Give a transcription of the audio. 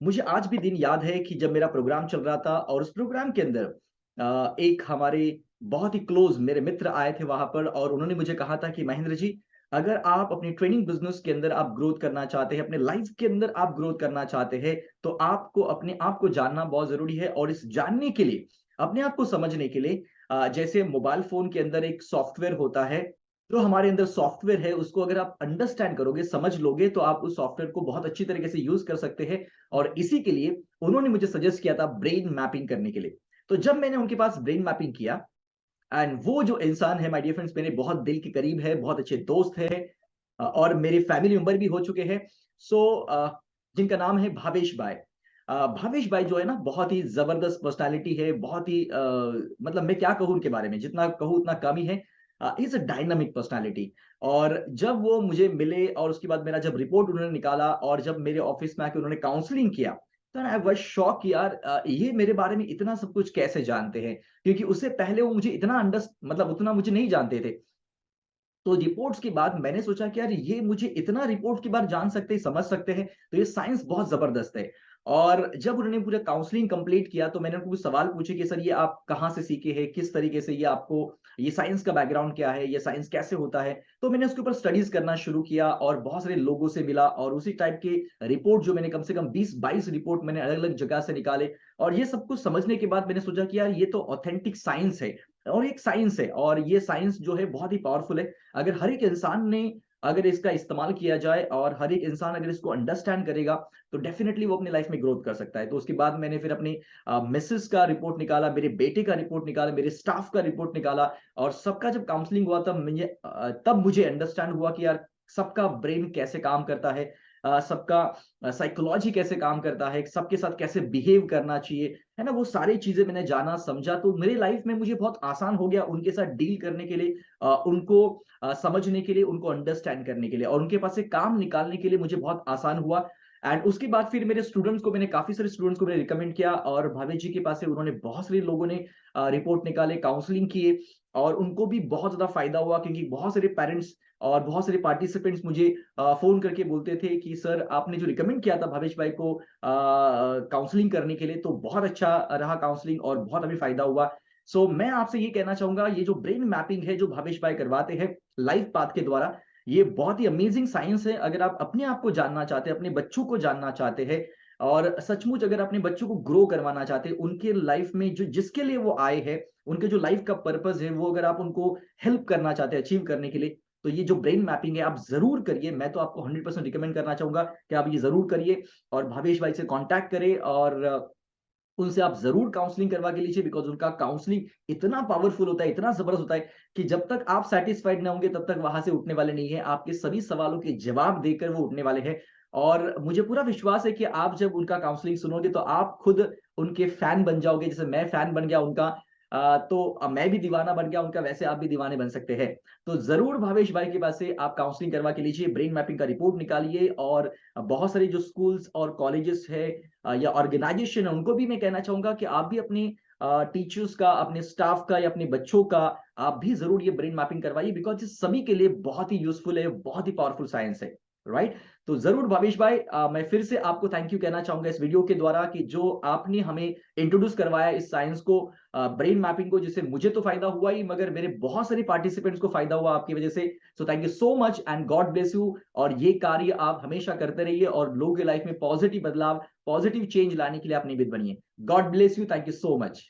मुझे आज भी दिन याद है कि जब मेरा प्रोग्राम चल रहा था और उस प्रोग्राम के अंदर एक हमारे बहुत ही क्लोज मेरे मित्र आए थे वहां पर और उन्होंने मुझे कहा था कि महेंद्र जी, अगर आप अपनी ट्रेनिंग बिजनेस के अंदर आप ग्रोथ करना चाहते हैं, अपने लाइफ के अंदर आप ग्रोथ करना चाहते हैं, तो आपको अपने आप को जानना बहुत जरूरी है। और इस जानने के लिए, अपने आप को समझने के लिए, जैसे मोबाइल फोन के अंदर एक सॉफ्टवेयर होता है, जो हमारे अंदर सॉफ्टवेयर है उसको अगर आप अंडरस्टैंड करोगे, समझ लोगे, तो आप उस सॉफ्टवेयर को बहुत अच्छी तरीके से यूज कर सकते हैं। और इसी के लिए उन्होंने मुझे सजेस्ट किया था ब्रेन मैपिंग करने के लिए। तो जब मैंने उनके पास ब्रेन मैपिंग किया, एंड वो जो इंसान है माय डियर फ्रेंड्स, मेरे बहुत दिल के करीब है, बहुत अच्छे दोस्त है, और मेरे फैमिली मेंबर भी हो चुके हैं। सो जिनका नाम है भावेश भाई। भावेश भाई जो है ना, बहुत ही जबरदस्त पर्सनालिटी है, बहुत ही मतलब मैं क्या कहूँ उनके बारे में, जितना कहूँ उतना कम ही है। Is a dynamic personality. और जब वो मुझे मिले और उसके बाद मेरा जब रिपोर्ट उन्होंने निकाला और जब मेरे ऑफिस में आके उन्होंने काउंसलिंग किया, तो आई वाज शॉक कि यार ये मेरे बारे में इतना सब कुछ कैसे जानते हैं, क्योंकि उससे पहले वो मुझे इतना अंडर मतलब उतना मुझे नहीं जानते थे। तो रिपोर्ट्स के बाद मैंने सोचा कि यार ये मुझे इतना रिपोर्ट के बाद जान सकते हैं, समझ सकते हैं, तो ये साइंस बहुत जबरदस्त है। और जब उन्होंने पूरा काउंसलिंग कंप्लीट किया तो मैंने उनको कुछ सवाल पूछे कि सर ये आप कहाँ से सीखे हैं, किस तरीके से ये आपको, ये साइंस का बैकग्राउंड क्या है, ये साइंस कैसे होता है। तो मैंने उसके ऊपर स्टडीज करना शुरू किया और बहुत सारे लोगों से मिला और उसी टाइप के रिपोर्ट जो मैंने कम से कम 20-22 रिपोर्ट मैंने अलग अलग जगह से निकाले। और ये सब कुछ समझने के बाद मैंने सोचा कि यार ये तो ऑथेंटिक साइंस है, और एक साइंस है, और ये साइंस जो है बहुत ही पावरफुल है। अगर हर एक इंसान ने, अगर इसका इस्तेमाल किया जाए और हर एक इंसान अगर इसको अंडरस्टैंड करेगा, तो डेफिनेटली वो अपनी लाइफ में ग्रोथ कर सकता है। तो उसके बाद मैंने फिर अपनी मिसेस का रिपोर्ट निकाला, मेरे बेटे का रिपोर्ट निकाला, मेरे स्टाफ का रिपोर्ट निकाला। और सबका जब काउंसलिंग हुआ तब मुझे अंडरस्टैंड हुआ कि यार सबका ब्रेन कैसे काम करता है, सबका साइकोलॉजी कैसे काम करता है, सबके साथ कैसे बिहेव करना चाहिए, है ना। वो सारी चीजें मैंने जाना समझा, तो मेरी लाइफ में मुझे बहुत आसान हो गया उनके साथ डील करने के लिए, उनको समझने के लिए, उनको अंडरस्टैंड करने के लिए, और उनके पास से काम निकालने के लिए मुझे बहुत आसान हुआ। एंड उसके बाद फिर मेरे स्टूडेंट्स को, मैंने काफी सारे स्टूडेंट्स को मैंने रिकमेंड किया, और भावेश जी के पास से उन्होंने बहुत सारे लोगों ने रिपोर्ट निकाले, काउंसलिंग किए, और उनको भी बहुत ज्यादा फायदा हुआ, क्योंकि बहुत सारे पेरेंट्स और बहुत सारे पार्टिसिपेंट्स मुझे फोन करके बोलते थे कि सर आपने जो रिकमेंड किया था भावेश भाई को काउंसलिंग करने के लिए, तो बहुत अच्छा रहा काउंसलिंग और बहुत अभी फायदा हुआ। सो मैं आपसे ये कहना चाहूंगा, ये जो ब्रेन मैपिंग है जो भावेश भाई करवाते हैं लाइफ पाथ के द्वारा, ये बहुत ही अमेजिंग साइंस है। अगर आप अपने आप को जानना चाहते हैं, अपने बच्चों को जानना चाहते हैं, और सचमुच अगर अपने बच्चों को ग्रो करवाना चाहते हैं उनके लाइफ में, जो जिसके लिए वो आए हैं, उनके जो लाइफ का पर्पस है, वो अगर आप उनको हेल्प करना चाहते हैं अचीव करने के लिए, तो ये जो ब्रेन मैपिंग है आप जरूर करिए। मैं तो आपको 100% रिकमेंड करना चाहूंगा कि आप ये जरूर करिए, और भावेश भाई से कांटेक्ट करें, और उनसे आप जरूर काउंसलिंग करवा के लीजिए, बिकॉज उनका काउंसलिंग इतना पावरफुल होता है, इतना जबरदस्त होता है, कि जब तक आप सेटिस्फाइड ना होंगे तब तक वहां से उठने वाले नहीं है। आपके सभी सवालों के जवाब देकर वो उठने वाले हैं। और मुझे पूरा विश्वास है कि आप जब उनका काउंसलिंग सुनोगे तो आप खुद उनके फैन बन जाओगे, जैसे मैं फैन बन गया उनका। तो मैं भी दीवाना बन गया उनका, वैसे आप भी दीवाने बन सकते हैं। तो जरूर भावेश भाई के पास से आप काउंसलिंग करवा के लीजिए, ब्रेन मैपिंग का रिपोर्ट निकालिए। और बहुत सारे जो स्कूल्स और कॉलेजेस है या ऑर्गेनाइजेशन है, उनको भी मैं कहना चाहूंगा कि आप भी अपने टीचर्स का, अपने स्टाफ का या अपने बच्चों का, आप भी जरूर ये ब्रेन मैपिंग करवाइए, बिकॉज ये सभी के लिए बहुत ही यूजफुल है, बहुत ही पावरफुल साइंस है। राइट। तो जरूर भावेश भाई, मैं फिर से आपको थैंक यू कहना चाहूंगा इस वीडियो के द्वारा, कि जो आपने हमें इंट्रोड्यूस करवाया इस साइंस को, ब्रेन मैपिंग को, जिससे मुझे तो फायदा हुआ ही, मगर मेरे बहुत सारे पार्टिसिपेंट्स को फायदा हुआ आपकी वजह से। So thank you so much and God bless you. और ये कार्य आप हमेशा करते रहिए और लोगों की लाइफ में पॉजिटिव बदलाव, पॉजिटिव चेंज लाने के लिए आप निमित्त बनिए। God bless you, thank you so much.